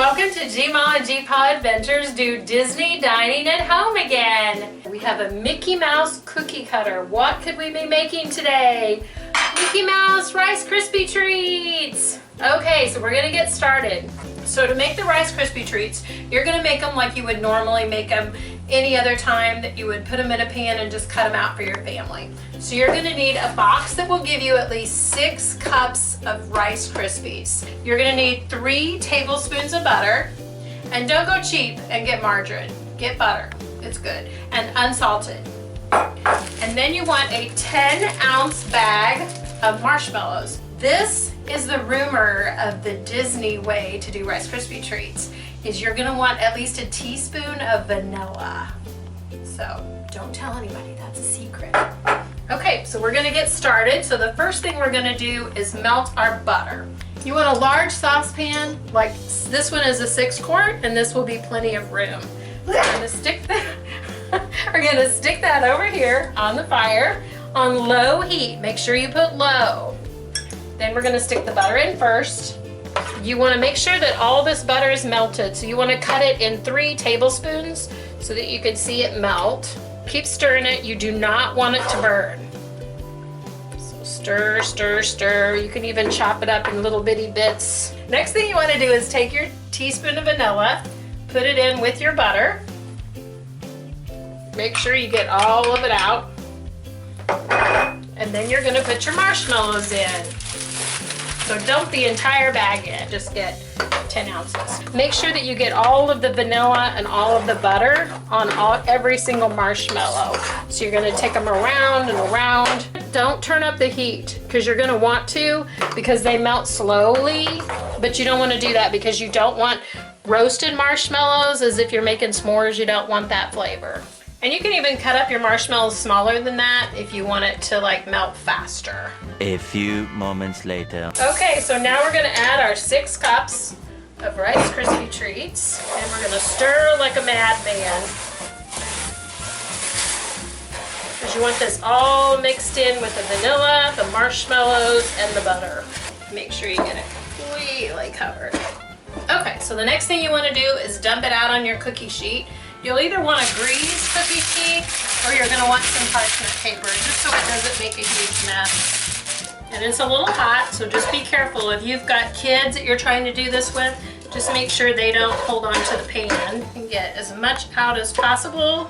welcome to GmaGpaAdventures do Disney dining at home again. We have a Mickey Mouse cookie cutter. What could we be making today? Mickey Mouse Rice Krispie Treats. Okay, so we're gonna get started. So to make the Rice Krispie Treats, you're gonna make them like you would normally make them any other time, that you would put them in a pan and just cut them out for your family. So you're gonna need a box that will give you at least 6 cups of Rice Krispies. You're gonna need 3 tablespoons of butter, and don't go cheap and get margarine. Get butter, it's good, and unsalted. And then you want a 10-ounce bag of marshmallows. This is the rumor of the Disney way to do Rice Krispie Treats, is you're gonna want at least a teaspoon of vanilla. So don't tell anybody, that's a secret. Okay, so we're gonna get started. So the first thing we're gonna do is melt our butter. You want a large saucepan, like this one is a 6-quart, and this will be plenty of room. We're gonna stick that over here on the fire on low heat. Make sure you put low. Then we're gonna stick the butter in first. You wanna make sure that all this butter is melted. So you wanna cut it in 3 tablespoons so that you can see it melt. Keep stirring it. You do not want it to burn. So stir, stir, stir. You can even chop it up in little bitty bits. Next thing you wanna do is take your teaspoon of vanilla, put it in with your butter. Make sure you get all of it out. And then you're gonna put your marshmallows in. So dump the entire bag in, just get 10 ounces. Make sure that you get all of the vanilla and all of the butter on every single marshmallow. So you're gonna take them around and around. Don't turn up the heat, because you're gonna want to, because they melt slowly, but you don't wanna do that because you don't want roasted marshmallows. As if you're making s'mores, you don't want that flavor. And you can even cut up your marshmallows smaller than that if you want it to like melt faster. A few moments later. Okay, so now we're gonna add our 6 cups of Rice Krispie Treats, and we're gonna stir like a madman. Because you want this all mixed in with the vanilla, the marshmallows, and the butter. Make sure you get it completely covered. Okay, so the next thing you wanna do is dump it out on your cookie sheet. You'll either want a greased cookie sheet, or you're gonna want some parchment paper, just so it doesn't make a huge mess. And it's a little hot, so just be careful. If you've got kids that you're trying to do this with, just make sure they don't hold on to the pan, and get as much out as possible.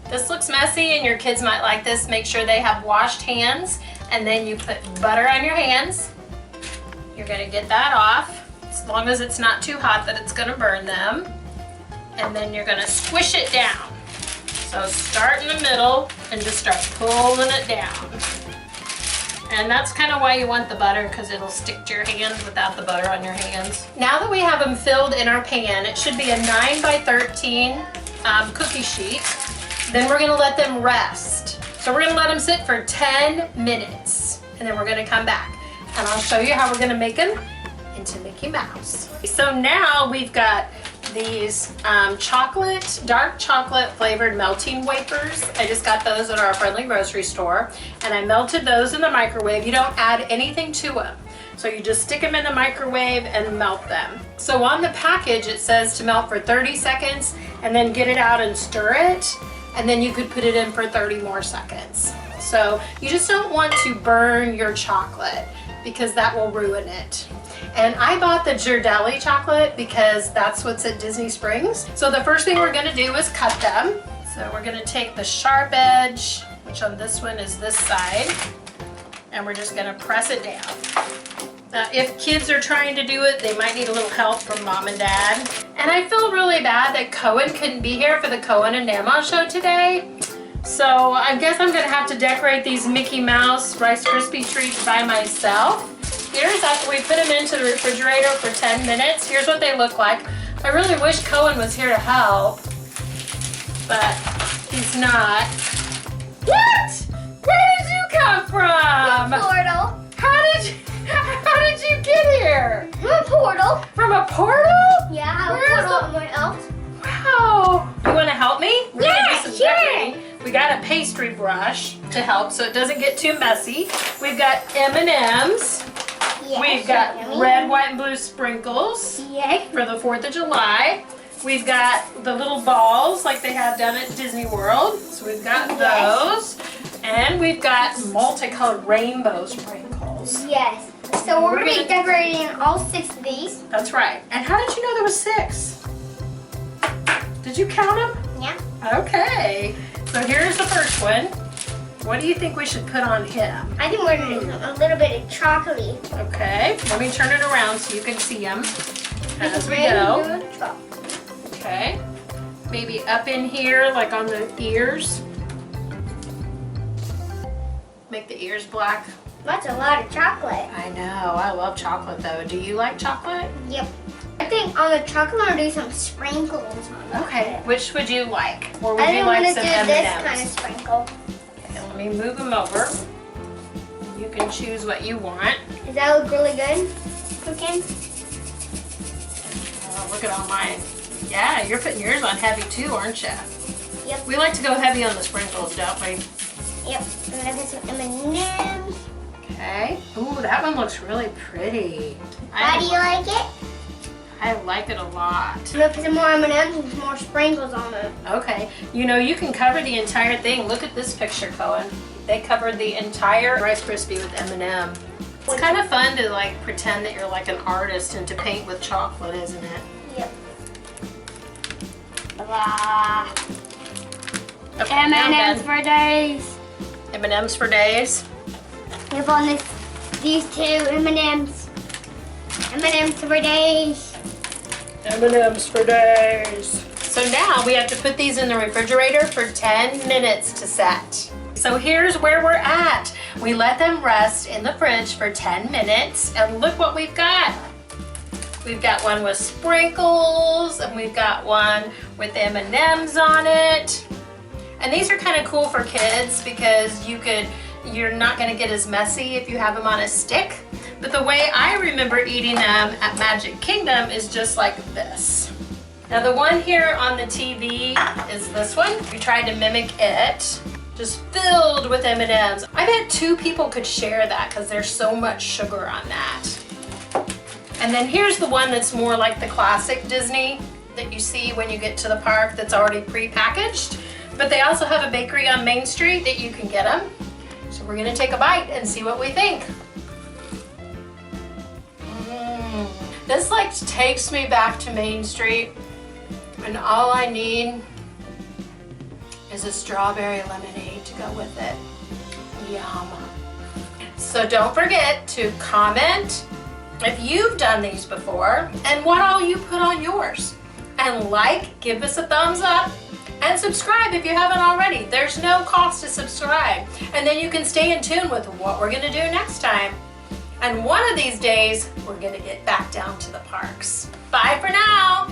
This looks messy and your kids might like this. Make sure they have washed hands, and then you put butter on your hands. You're gonna get that off, as long as it's not too hot that it's gonna burn them. And then you're gonna squish it down. So start in the middle and just start pulling it down. And that's kind of why you want the butter, because it'll stick to your hands without the butter on your hands. Now that we have them filled in our pan, it should be a 9 by 13 cookie sheet. Then we're gonna let them rest. So we're gonna let them sit for 10 minutes. And then we're gonna come back. And I'll show you how we're gonna make them into Mickey Mouse. So now we've got these dark chocolate flavored melting wafers. I just got those at our friendly grocery store, and I melted those in the microwave. You don't add anything to them. So you just stick them in the microwave and melt them. So on the package it says to melt for 30 seconds and then get it out and stir it, and then you could put it in for 30 more seconds. So you just don't want to burn your chocolate, because that will ruin it. And I bought the Ghirardelli chocolate because that's what's at Disney Springs. So the first thing we're gonna do is cut them. So we're gonna take the sharp edge, which on this one is this side, and we're just gonna press it down. Now, if kids are trying to do it, they might need a little help from mom and dad. And I feel really bad that Cohen couldn't be here for the Cohen and Namaw show today. So I guess I'm gonna have to decorate these Mickey Mouse Rice Krispie Treats by myself. Here's after we put them into the refrigerator for 10 minutes. Here's what they look like. I really wish Cohen was here to help, but he's not. What? Where did you come from? From a portal. How did you get here? From a portal. From a portal? Yeah, Where is a portal went out. Wow. You want to help me? We're gonna Yeah, do some sure. decorating. We got a pastry brush to help so it doesn't get too messy. We've got M&Ms. Yes. We've got Yummy. red, white, and blue sprinkles Yes. for the 4th of July. We've got the little balls like they have down at Disney World. So we've got those. And we've got multicolored rainbow sprinkles. Yes. So we're going to be decorating all 6 of these. That's right. And how did you know there was 6? Did you count them? Yeah. Okay. So here's the first one. What do you think we should put on him? I think we're going to do a little bit of chocolate. Okay. Let me turn it around so you can see them as we go. Okay. Maybe up in here, like on the ears. Make the ears black. That's a lot of chocolate. I know. I love chocolate though. Do you like chocolate? Yep. I think on the chocolate, I'm going to do some sprinkles on Okay. it. Which would you like? Or would I you think like I'm some going to do this M&Ms? kind of sprinkle. Okay, let me move them over. You can choose what you want. Does that look really good cooking? Oh, look at all mine. Yeah, you're putting yours on heavy too, aren't you? Yep. We like to go heavy on the sprinkles, don't we? Yep. I'm going to put some M&Ms. Okay. Ooh, that one looks really pretty. How do you like it? I like it a lot. I'm going to put some more M&Ms and some more sprinkles on it. Okay. You know, you can cover the entire thing. Look at this picture, Cohen. They covered the entire Rice Krispie with M&M. It's kind of fun to like pretend that you're like an artist and to paint with chocolate, isn't it? Yep. Blah. Okay, now I'm M&Ms done. for days. M&Ms for days. Yep, on these 2 M&Ms. M&Ms for days. M&Ms for days. So now we have to put these in the refrigerator for 10 minutes to set. So here's where we're at. We let them rest in the fridge for 10 minutes and look what we've got. We've got one with sprinkles and we've got one with M&Ms on it. And these are kind of cool for kids because you're not going to get as messy if you have them on a stick. But the way I remember eating them at Magic Kingdom is just like this. Now the one here on the TV is this one. We tried to mimic it, just filled with M&Ms. I bet 2 people could share that because there's so much sugar on that. And then here's the one that's more like the classic Disney that you see when you get to the park that's already pre-packaged. But they also have a bakery on Main Street that you can get them. So we're gonna take a bite and see what we think. This like takes me back to Main Street, and all I need is a strawberry lemonade to go with it. Yum. So don't forget to comment if you've done these before and what all you put on yours. And like, give us a thumbs up, and subscribe if you haven't already. There's no cost to subscribe. And then you can stay in tune with what we're gonna do next time. And one of these days, we're gonna get back down to the parks. Bye for now.